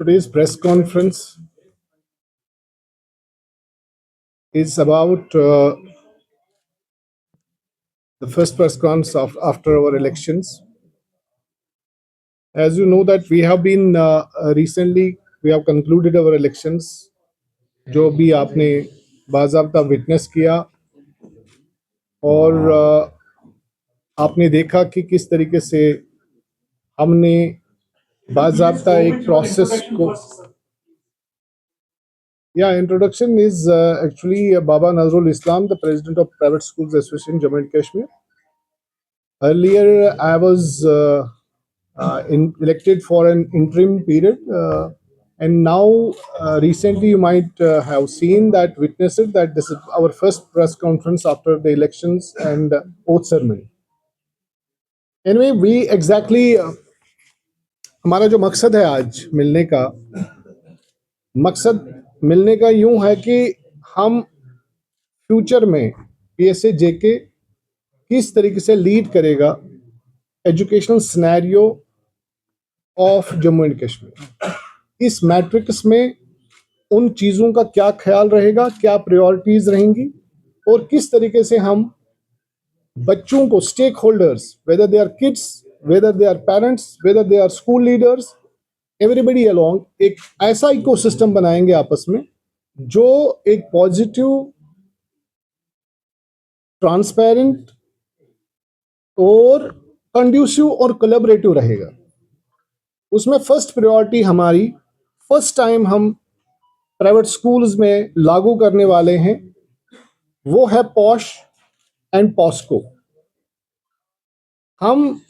Today's press conference is about the first press conference after our elections. As you know that we have been recently we have concluded our elections. जो भी आपने बाज़ाब्ता witness किया और आपने देखा कि किस तरीके से हमने बाज़ाब्ता एक प्रोसेस को introduction is actually Baba Nazrul Islam, the president of Private Schools Association, Jammu and Kashmir. Earlier, I was elected for an interim period, and now recently you might have seen that, witnessed it, that this is our first press conference after the elections and oath ceremony. Anyway, we exactly हमारा जो मकसद है आज मिलने का यूं है कि हम फ्यूचर में पीएसए जेके किस तरीके से लीड करेगा educational scenario of Jammu and Kashmir. इस मैट्रिक्स में उन चीज़ों का क्या ख्याल रहेगा, क्या प्रायोरिटीज रहेंगी और किस तरीके से हम बच्चों को, stakeholders, whether they are kids, whether they are parents, whether they are school leaders, everybody along, एक ऐसा इकोसिस्टम बनाएंगे आपस में जो एक पॉजिटिव, ट्रांसपेरेंट और कंड्यूसिव और कोलैबोरेटिव रहेगा। उसमें फर्स्ट प्रायोरिटी हमारी, फर्स्ट टाइम हम प्राइवेट स्कूल्स में लागू करने वाले हैं, वो है पॉश एंड पॉस्को। हम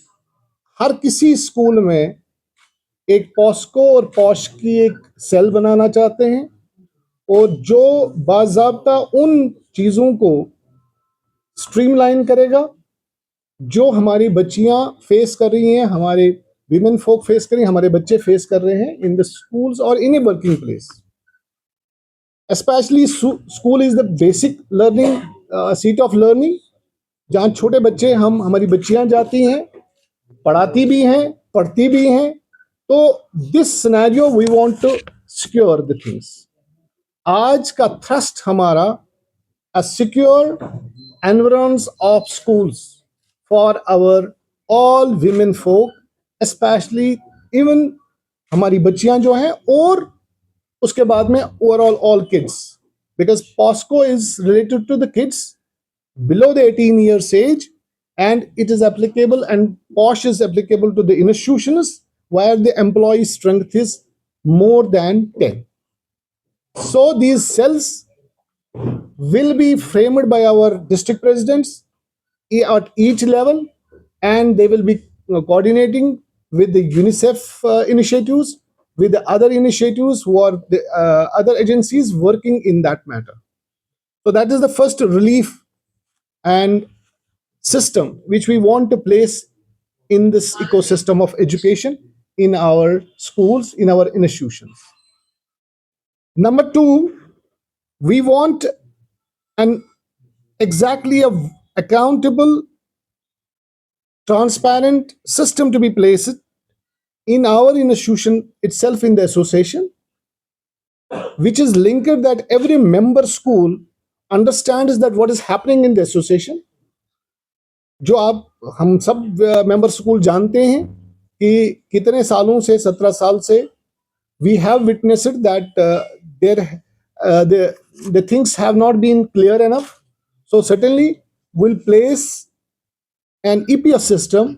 हर किसी स्कूल में एक पॉस्को और पॉश की एक सेल बनाना चाहते हैं और जो बाज़ाब्ता उन चीज़ों को स्ट्रीमलाइन करेगा जो हमारी बच्चियां फेस कर रही हैं, हमारे विमेन फोक फेस कर रही हैं, हमारे बच्चे फेस कर रहे हैं इन द स्कूल्स और in a working place. Specially school is the basic learning seat of learning, जहाँ छोटे बच्चे, हमारी बच्चियां जाती हैं, पढ़ाती भी हैं, पढ़ती भी हैं। तो this scenario we want to secure the things. आज का थ्रस्ट हमारा a secure environs of schools for our all women folk, especially even हमारी बच्चियां जो हैं, और उसके बाद में overall all kids, because POSCO is related to the kids below the 18 years age and it is applicable, and POSH is applicable to the institutions where the employee strength is more than 10. So these cells will be framed by our district presidents at each level, and they will be coordinating with the UNICEF initiatives, with the other initiatives who are the other agencies working in that matter. So that is the first relief and system which we want to place in this ecosystem of education in our schools, in our institutions. Number two, we want an exactly a accountable, transparent system to be placed in our institution itself, in the association, which is linked that every member school understands that what is happening in the association. जो आप हम सब member school जानते हैं कि कितने सालों से, 17 साल से we have witnessed that the things have not been clear enough. So certainly we'll place an EPS system,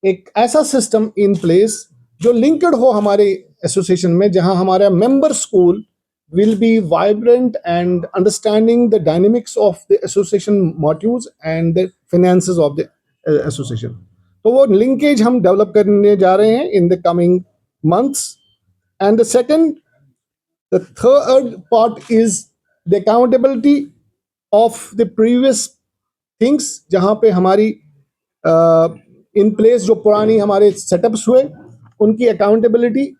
एक ऐसा सिस्टम इन प्लेस जो लिंक्ड हो हमारे एसोसिएशन में, जहां हमारा member school will be vibrant and understanding the dynamics of the association motives and the finances of the association. तो वो लिंकेज हम डेवलप करने जा रहे हैं in the coming months. And the third part is the accountability of the previous things, जहाँ पे हमारी इन प्लेस जो पुरानी हमारे सेटअप्स हुए, उनकी अकाउंटेबिलिटी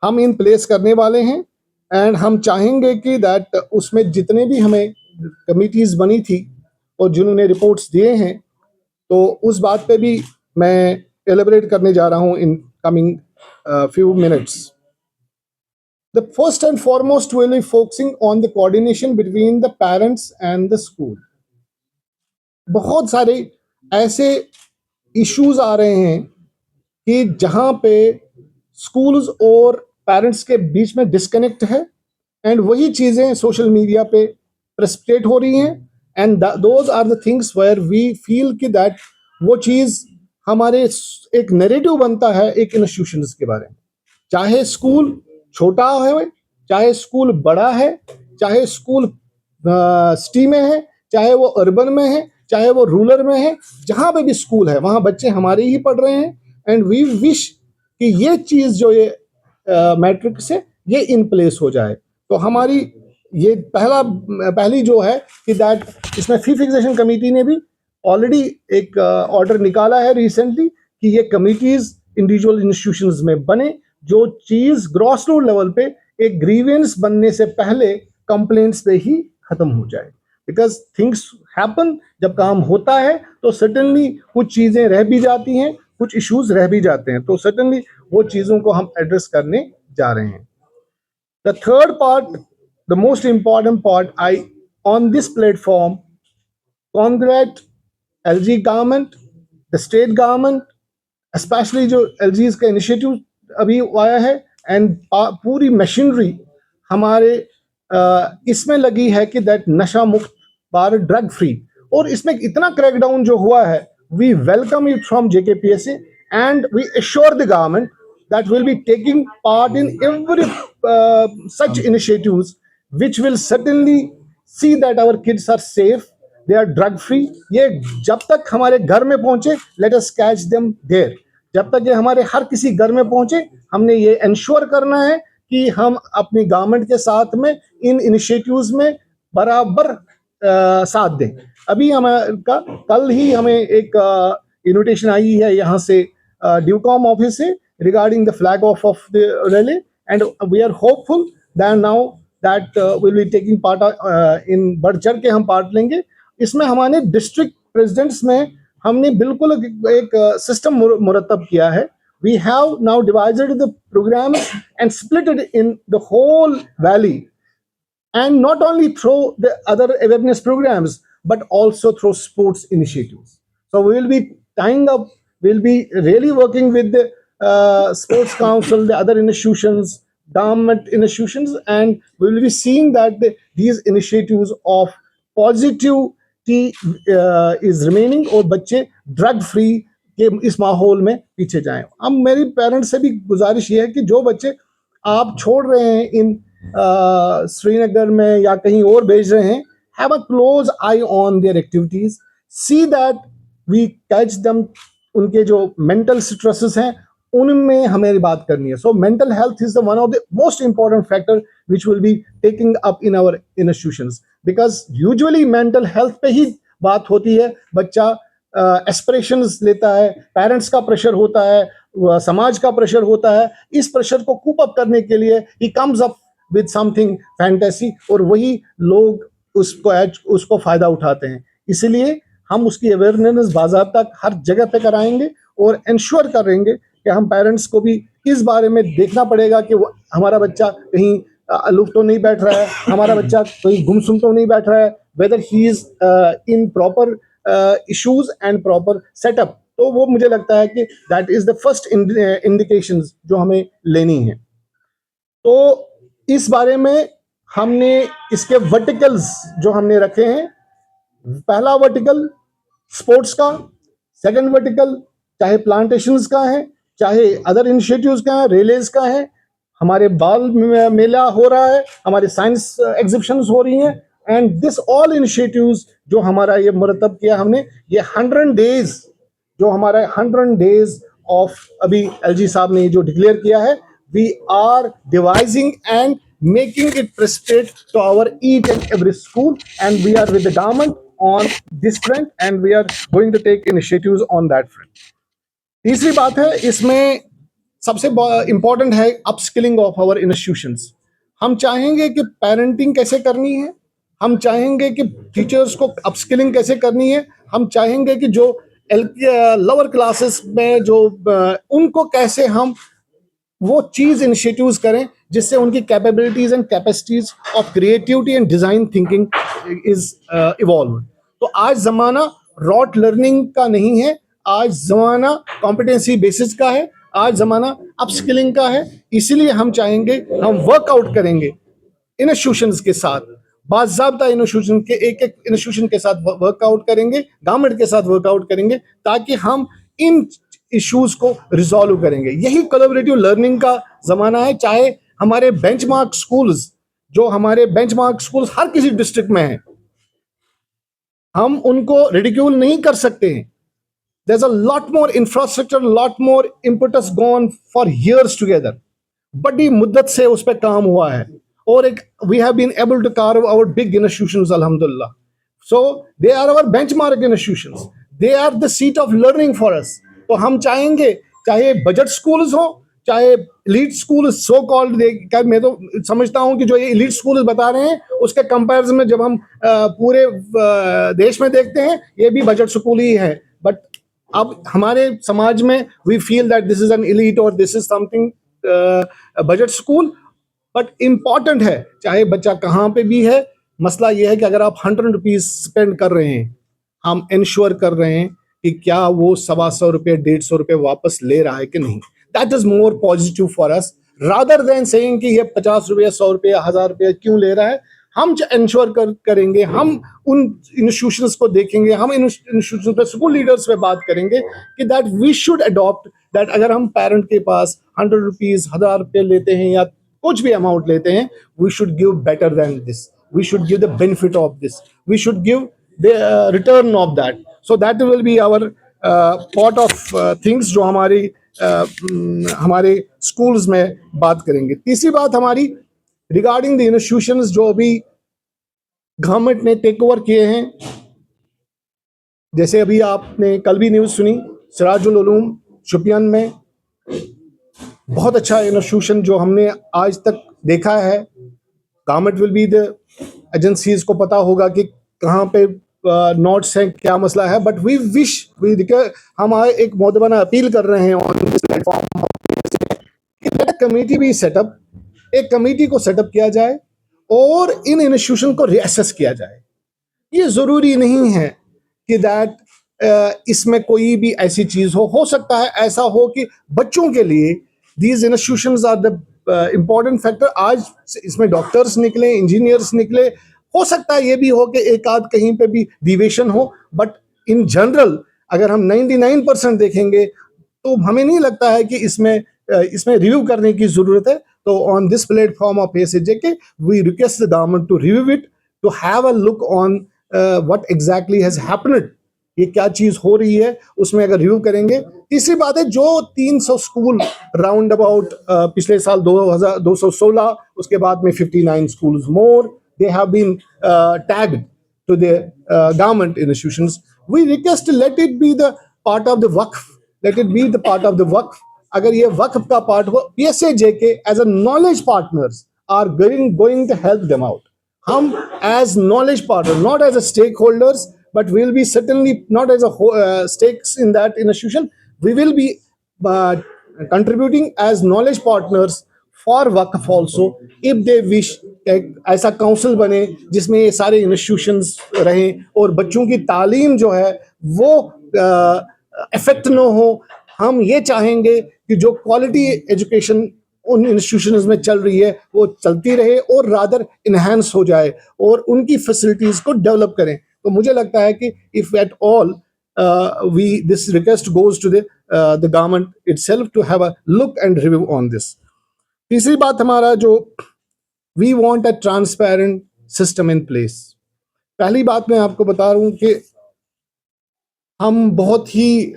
हम इन प्लेस करने वाले हैं। एंड हम चाहेंगे कि दैट उसमें जितने भी हमें कमिटीज बनी थी और जिन्होंने रिपोर्ट्स दिए हैं, तो उस बात पे भी मैं एलेबरेट करने जा रहा हूँ in coming few minutes. the first and foremost will be focusing on the coordination between the parents and the school. बहुत सारे ऐसे इश्यूज आ रहे हैं कि जहां पे स्कूल्स और पेरेंट्स के बीच में डिस्कनेक्ट है, एंड वही चीजें सोशल मीडिया पे प्रेसिपिटेट हो रही हैं, and those are the things where we feel कि दैट वो चीज हमारे एक नैरेटिव बनता है एक इंस्टीट्यूशंस के बारे में, चाहे स्कूल छोटा है, चाहे स्कूल बड़ा है, चाहे स्कूल सिटी में है, चाहे वो अर्बन में है, चाहे वो रूरल में है, जहां पे भी स्कूल है वहां बच्चे हमारे ही पढ़ रहे हैं, एंड वी विश कि ये चीज जो ये मैट्रिक्स है ये इन प्लेस हो जाए। तो हमारी ये पहली जो है कि दैट इसमें फी फिक्सेशन कमेटी ने भी ऑलरेडी एक ऑर्डर निकाला है रिसेंटली कि ये कमिटीज इंडिविजुअल इंस्टीट्यूशंस में बने, जो चीज ग्रॉस रूट लेवल पे एक ग्रीवेंस बनने से पहले कंप्लेंट्स पे ही खत्म हो जाए, बिकॉज थिंग्स हैपन, जब काम होता है तो सर्टेनली कुछ चीजें रह भी जाती हैं, कुछ इश्यूज रह भी जाते हैं, तो सर्टेनली वो चीजों को हम एड्रेस करने जा रहे हैं। The third part, the most important part, I on this platform congruent LG government, the state government, specially जो एलजी का इनिशिएटिव अभी आया है, एंड पूरी मशीनरी हमारे इसमें लगी है कि दैट नशा मुक्त भारत, ड्रग फ्री, और इसमें इतना क्रैकडाउन जो हुआ है, we welcome it from JKPSA and we assure the government that will be taking part in every such initiatives which will certainly see that our kids are safe, they are drug free. ये जब तक हमारे घर में पहुंचे, let us catch them there. जब तक ये हमारे हर किसी घर में पहुंचे, हमने ये इंश्योर करना है कि हम अपनी गवर्नमेंट के साथ में इन इनिशिएटिव्स में बराबर साथ दें। अभी हमारा कल ही हमें एक इन्विटेशन आई है यहाँ से ड्यूकॉम ऑफिस से regarding the flag off of the rally, and we are hopeful that now that we'll be taking part in बढ़ चढ़ के हम पार्ट लेंगे। इसमें हमारे डिस्ट्रिक्ट प्रेसिडेंट्स में हमने बिल्कुल एक सिस्टम मुरतब किया है। We have now divided the program and split it in the whole valley, and not only through the other awareness programs but also through sports initiatives. So we will be tying up, we'll be really working with the sports council, the other institutions, government institutions, and we will be seeing that these initiatives of positivity is remaining, और बच्चे drug free के इस माहौल में पीछे जाएं। अब मेरी पेरेंट्स से भी गुजारिश ये है कि जो बच्चे आप छोड़ रहे हैं इन श्रीनगर में या कहीं और भेज रहे हैं, have a close eye on their activities, see that we catch them. उनके जो मेंटल स्ट्रेसेस हैं उनमें हमें बात करनी है। So mental health is the one of the most important factor which will be taking up in our institutions, because usually mental health पे ही बात होती है। बच्चा एस्पिरेशंस लेता है, पेरेंट्स का प्रेशर होता है, समाज का प्रेशर होता है, इस प्रेशर को कूप अप करने के लिए he comes up with something fantasy, और वही लोग उसको फायदा उठाते हैं। इसलिए हम उसकी अवेयरनेस बाज़ाब्ता हर जगह पे कराएंगे और इंश्योर करेंगे कि हम पेरेंट्स को भी इस बारे में देखना पड़ेगा कि हमारा बच्चा कहीं अलूफ तो नहीं बैठ रहा है, हमारा बच्चा कहीं गुमसुम तो नहीं बैठ रहा है, weather he is in proper issues and proper setup. तो वो मुझे लगता है कि that is the first indications जो हमें लेनी है। तो इस बारे में हमने इसके वर्टिकल्स जो हमने रखे हैं, पहला वर्टिकल स्पोर्ट्स का, सेकंड वर्टिकल चाहे प्लांटेशंस का है, चाहे अदर इनिशिएटिव्स का है, रिलेज का है, हमारे बाल मेला हो रहा है, हमारे साइंस एग्जिबिशंस हो रही हैं, एंड दिस ऑल इनिशिएटिव्स जो हमारा ये मुरतब किया हमने, ये 100 डेज जो हमारा 100 डेज ऑफ अभी एलजी साहब ने जो डिक्लेयर किया है, we are devising and making it prescribed to our each and every school, and we are with the government on this front, and we are going to take initiatives on that front. तीसरी बात है, इसमें सबसे important है upskilling of our institutions. हम चाहेंगे कि parenting कैसे करनी है, हम चाहेंगे कि टीचर्स को अपस्किलिंग कैसे करनी है, हम चाहेंगे कि जो लोअर क्लासेस में जो उनको कैसे हम वो चीज़ इनिशिएटिव्स करें जिससे उनकी capabilities and capacities of creativity and design thinking is evolve. तो आज जमाना रॉट लर्निंग का नहीं है, आज जमाना कॉम्पिटेंसी बेसिस का है, आज जमाना अपस्किलिंग का है। इसीलिए हम चाहेंगे, हम वर्कआउट करेंगे इंस्टीट्यूशंस के साथ, बाज़ाब्ता इंस्टीट्यूशन के एक एक इंस्टीट्यूशन के साथ वर्कआउट करेंगे, गवर्नमेंट के साथ वर्कआउट करेंगे, ताकि हम इन इश्यूज को रिजॉल्व करेंगे। यही कोलैबोरेटिव लर्निंग का जमाना है। चाहे हमारे बेंचमार्क स्कूल्स, जो हमारे बेंचमार्क स्कूल्स हर किसी डिस्ट्रिक्ट में हैं, हम उनको रिडिक्यूल नहीं कर सकते हैं। There's a lot more infrastructure, lot more impetus gone for years together. बड़ी मुद्दत से उस पर काम हुआ है और एक we have been able to carve out big institutions, alhamdulillah. So they are our benchmark institutions. They are the seat of learning for us. तो हम चाहेंगे, चाहे बजट स्कूल्स हो, चाहे एलीट स्कूल सो कॉल्ड, मैं तो समझता हूं कि जो ये एलीट स्कूल बता रहे हैं उसके कंपैरिजन में जब हम पूरे देश में देखते हैं, ये भी बजट स्कूल ही है। बट अब हमारे समाज में we feel that this is an elite और this is something budget school, but important है चाहे बच्चा कहाँ पे भी है। मसला यह है कि अगर आप 100 रुपीज स्पेंड कर रहे हैं, हम इंश्योर कर रहे हैं कि क्या वो 125 रुपये 150 रुपये वापस ले रहा है कि नहीं। That is more positive for us rather than saying कि ये 50 रुपये 100 रुपये 1000 रुपये क्यों ले रहा है। हम इंश्योर करेंगे, हम उन इंस्टीट्यूशंस को देखेंगे, हम इंस्टीट्यूशन पे स्कूल लीडर्स पे बात करेंगे कि that we should adopt that. अगर हम पेरेंट के पास 100 रुपीज 1000 रुपये लेते हैं या कुछ भी अमाउंट लेते हैं, we should give better than this, we should give the benefit of this, we should give the return of that. So that will be our pot of things जो हमारे स्कूल्स में बात करेंगे। तीसरी बात हमारी रिगार्डिंग द इंस्टीट्यूशंस जो अभी गवर्नमेंट ने टेक ओवर किए हैं। जैसे अभी आपने कल भी न्यूज़ सुनी, सिराजुल उलूम शुपियन में बहुत अच्छा इंस्टीट्यूशन जो हमने आज तक देखा है। Government will be the agencies को पता होगा कि कहाँ पे नोट्स हैं, क्या मसला है, बट वी विश हम एक मोदबाना अपील कर रहे हैं ऑन दिस प्लेटफॉर्म कमेटी भी सेटअप, एक कमेटी को सेटअप किया जाए और इन इंस्टीट्यूशन को रीअसेस किया जाए। ये जरूरी नहीं है कि दैट इसमें कोई भी ऐसी चीज हो सकता है ऐसा हो कि बच्चों के लिए these institutions are the important factor. आज इसमें डॉक्टर्स निकले, इंजीनियर्स निकले, हो सकता है ये भी हो कि एक आध कहीं पे भी डिविएशन हो, बट इन जनरल अगर हम 99% देखेंगे तो हमें नहीं लगता है कि इसमें रिव्यू करने की जरूरत है। तो on this platform of PSAJK we request the government to review it, to have a look on what exactly has happened, ये क्या चीज हो रही है, उसमें अगर रिव्यू करेंगे। तीसरी बात है, जो 300 स्कूल राउंड अबाउट पिछले साल 216, उसके बाद में 59 schools more they have been tagged to the government institutions. We request let it be the part of the waqf, let it be the part of the waqf. अगर ये वक्फ का part हो, PSAJK as a knowledge partners are going to help them out. हम as knowledge partner, not as a stakeholders, but we will be certainly not as a stakes in that institution. We will be contributing as knowledge partners for Waqf also, if they wish। एक ऐसा council बने जिसमें ये सारे institutions रहें और बच्चों की तालीम जो है वो इफेक्ट न हो। हम ये चाहेंगे कि जो क्वालिटी एजुकेशन उन इंस्टीट्यूशंस में चल रही है वो चलती रहे और रादर इन्हांस हो जाए और उनकी फैसिलिटीज को डेवलप करें। तो मुझे लगता है कि if at all this request goes to the government itself to have a look and review on this. तीसरी बात हमारा जो we want a transparent system in place. पहली बात मैं आपको बता रहा हूं कि हम बहुत ही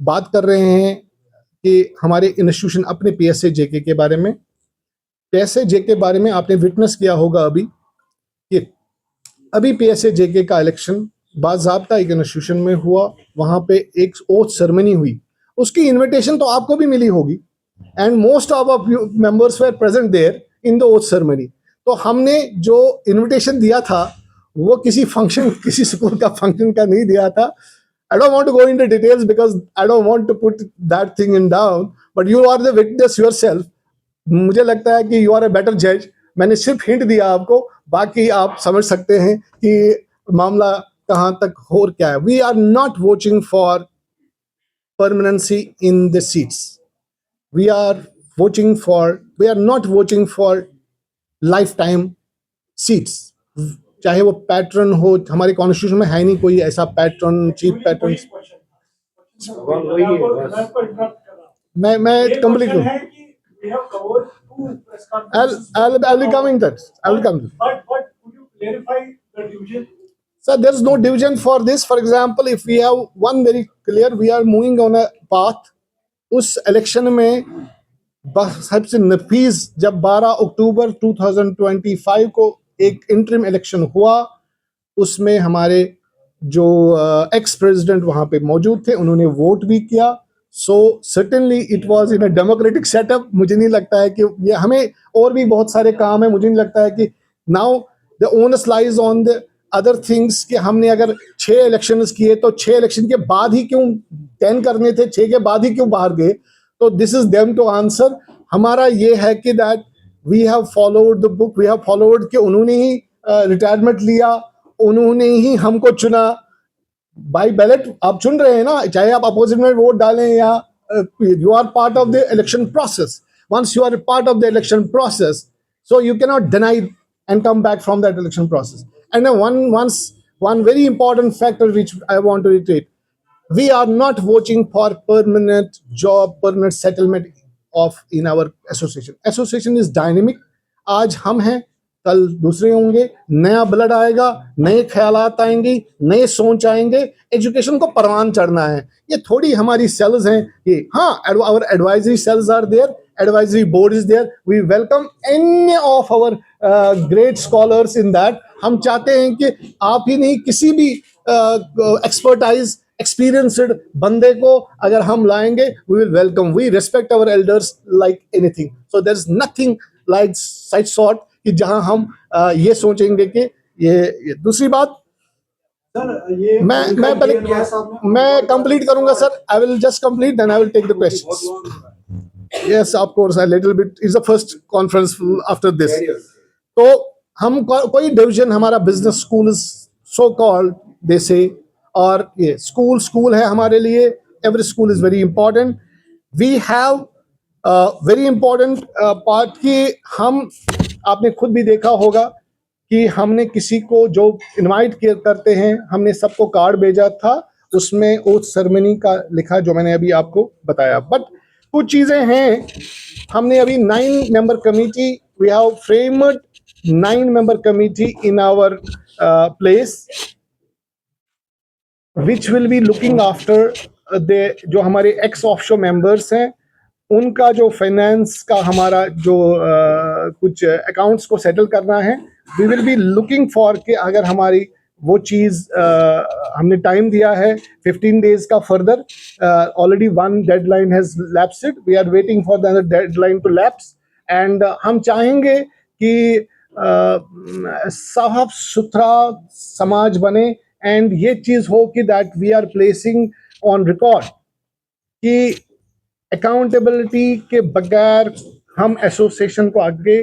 बात कर रहे हैं कि हमारे इंस्टीट्यूशन अपने PSAJK के बारे में, PSAJK के बारे में आपने विटनेस किया होगा अभी कि अभी PSAJK का इलेक्शन बाज़ाब्ता एक इंस्टीट्यूशन में हुआ, वहां पे एक ओथ सेरेमनी हुई, उसकी इनविटेशन तो आपको भी मिली होगी and most of our members were present there in the oath ceremony. तो हमने जो इनविटेशन दिया था वो किसी फंक्शन, किसी स्कूल का फंक्शन का नहीं दिया था। I don't want to go into details because I don't want to put that thing in down, but you are the witness yourself. मुझे लगता है कि यू आर ए बेटर जज, मैंने सिर्फ हिंट दिया आपको, बाकी आप समझ सकते हैं कि मामला कहाँ तक हो और क्या है। We are not watching for permanency in the seats. We are we are not watching for lifetime seats. चाहे वो पैटर्न हो, हमारे कॉन्स्टिट्यूशन में है नहीं कोई ऐसा पैटर्न, चीफ पैटर्न। मैं कंप्लीट करूं। I'll be coming that. I will come. But could you clarify the division? So there's no division for this. For example, if we have one very clear, we are moving on a path. उस election में सबसे नफीस जब 12 अक्टूबर 2025 को एक interim election हुआ, उसमें हमारे जो एक्स प्रेसिडेंट वहां पे मौजूद थे, उन्होंने वोट भी किया। So certainly it was in a democratic setup. मुझे नहीं लगता है कि ये, हमें और भी बहुत सारे काम है, मुझे नहीं लगता है कि now the onus lies on the other things कि हमने अगर 6 इलेक्शंस किए तो 6 इलेक्शन के बाद ही क्यों 10 करने थे, 6 के बाद ही क्यों बाहर गए? तो this is them to answer. हमारा ये है कि that we have followed the book, we have followed कि उन्होंने ही रिटायरमेंट लिया, उन्होंने ही हमको चुना बाय बैलेट। आप चुन रहे हैं ना, चाहे आप अपोजिट में वोट डालें या you are part of the election process. Once you are part of the election process, so you cannot deny and come back from that election process. And one very important factor which I want to reiterate, we are not watching for permanent job, permanent settlement of in our association is dynamic. आज हम हैं, कल दूसरे होंगे, नया blood आएगा, नए ख्यालात आएंगे, नए सोच आएंगे। एजुकेशन को परवान चढ़ना है, ये थोड़ी हमारी सेल्स हैं ये। हाँ, our advisory cells are there, advisory board is there, we welcome any of our great scholars in that. हम चाहते हैं कि आप ही नहीं, किसी भी एक्सपर्टाइज एक्सपीरियंस्ड बंदे को अगर हम लाएंगे, we will welcome, we respect our elders like anything. So there is nothing like such sort कि जहां हम ये सोचेंगे कि ये दूसरी बात। सर, मैं कंप्लीट करूंगा sir. I will just complete, then I will take the questions. Yes, of course, a little bit is the first conference after this. तो हम कोई डिवीजन, हमारा business school so called they say, और ये school है हमारे लिए। Every school is very important. We have very important part कि हम, आपने खुद भी देखा होगा कि हमने किसी को जो इनवाइट करते हैं, हमने सबको कार्ड भेजा था, उसमें ओथ सेरेमनी का लिखा जो मैंने अभी आपको बताया। बट कुछ चीजें हैं, हमने अभी 9 member committee, we have framed 9 member committee in our place which will be looking after the, जो हमारे एक्स ऑफशोर मेंबर्स हैं, उनका जो फाइनेंस का हमारा जो कुछ अकाउंट्स को सेटल करना है। We will be looking for कि अगर हमारी वो चीज़, हमने टाइम दिया है 15 डेज का further, already one deadline has lapsed, we are waiting for the other deadline to lapse. And हम चाहेंगे कि साफ सुथरा समाज बने, एंड ये चीज़ हो कि that we are placing on record कि अकाउंटेबिलिटी के बगैर हम एसोसिएशन को आगे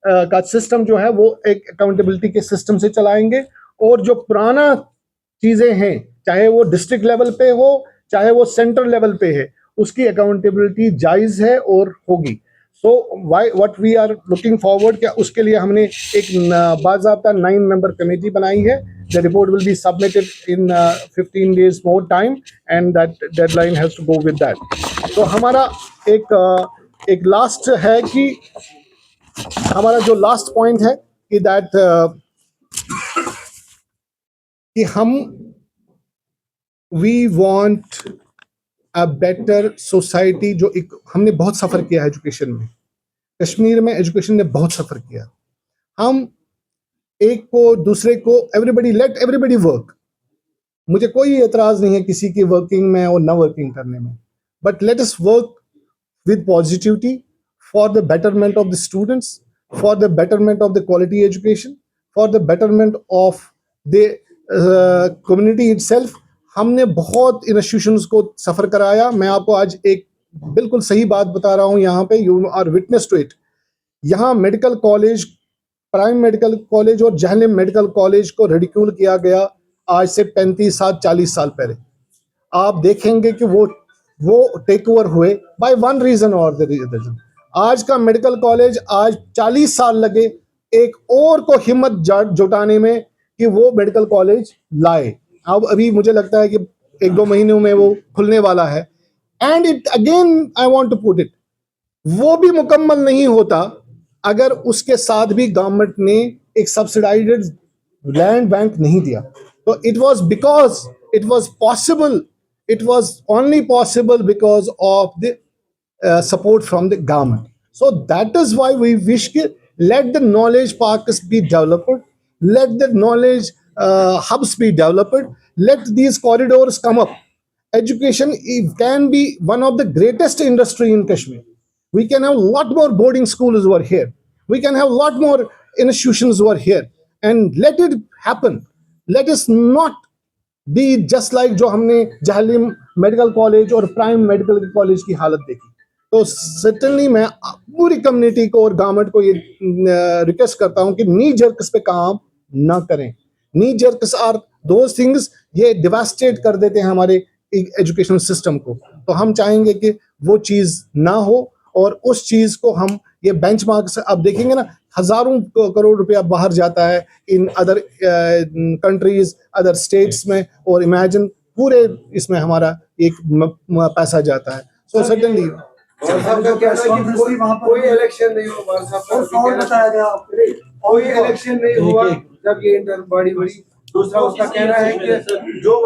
का सिस्टम जो है वो एक अकाउंटेबिलिटी के सिस्टम से चलाएंगे। और जो पुराना चीज़ें हैं, चाहे वो डिस्ट्रिक्ट लेवल पे हो, चाहे वो सेंट्रल लेवल पे है, उसकी अकाउंटेबिलिटी जायज़ है और होगी। So what we are looking forward, क्या उसके लिए हमने एक बाज़ाब्ता 9 मेंबर कमेटी बनाई है। The report will be submitted in 15 days more time, and that deadline has to go with that. तो हमारा एक लास्ट है कि हमारा जो लास्ट पॉइंट है कि दैट कि हम we want a better society. जो एक हमने बहुत सफ़र किया है एजुकेशन में, कश्मीर में एजुकेशन ने बहुत सफ़र किया। हम एक को दूसरे को, एवरीबडी लेट एवरीबडी वर्क, मुझे कोई एतराज़ नहीं है किसी की वर्किंग में और ना वर्किंग करने में, but let us work with positivity for the betterment of the students, for the betterment of the quality education, for the betterment of the community itself. हमने बहुत इंस्टीट्यूशंस को सफ़र कराया। मैं आपको आज एक बिल्कुल सही बात बता रहा हूँ यहाँ पे, you are witness to it. यहाँ medical college, prime medical college और जहलम मेडिकल कॉलेज को रिडिक्यूल किया गया आज से 35-40 साल पहले। आप देखेंगे कि वो टेक ओवर हुए बाय वन रीजन और द रीजन। आज का मेडिकल कॉलेज आज 40 साल लगे एक और को हिम्मत जुटाने में कि वो मेडिकल कॉलेज लाए। अब अभी मुझे लगता है कि 1-2 महीनों में वो खुलने वाला है। And it again I want to put it, वो भी मुकम्मल नहीं होता अगर उसके साथ भी गवर्नमेंट ने एक सब्सिडाइज्ड लैंड बैंक नहीं दिया। तो it was because it was possible, it was only possible because of the support from the government. So that is why we wish to let the knowledge parks be developed, let the knowledge hubs be developed, let these corridors come up. Education can be one of the greatest industry in Kashmir. We can have a lot more boarding schools over here. We can have a lot more institutions over here, and let it happen. Let us not be just like जो हमने Jhelum medical college और prime medical college की हालत देखी। तो certainly मैं पूरी community को और गवर्नमेंट को ये रिक्वेस्ट करता हूं कि नी जर्क्स पे काम ना करें। नी जर्क्स आर दोज थिंग्स, ये डिवास्टेट कर देते हैं हमारे एजुकेशन सिस्टम को। तो हम चाहेंगे कि वो चीज ना हो और उस चीज को हम ये बेंचमार्क से अब देखेंगे ना, हजारों करोड़ रुपया बाहर जाता है in other countries, other states में, और इमेजिन पूरे इसमें हमारा एक पैसा जाता है। सो सर्टेनली कोई इलेक्शन नहीं हुआ, कोई इलेक्शन नहीं हुआ जब ये इंटर बड़ी दूसरा उसका कहना है कि जो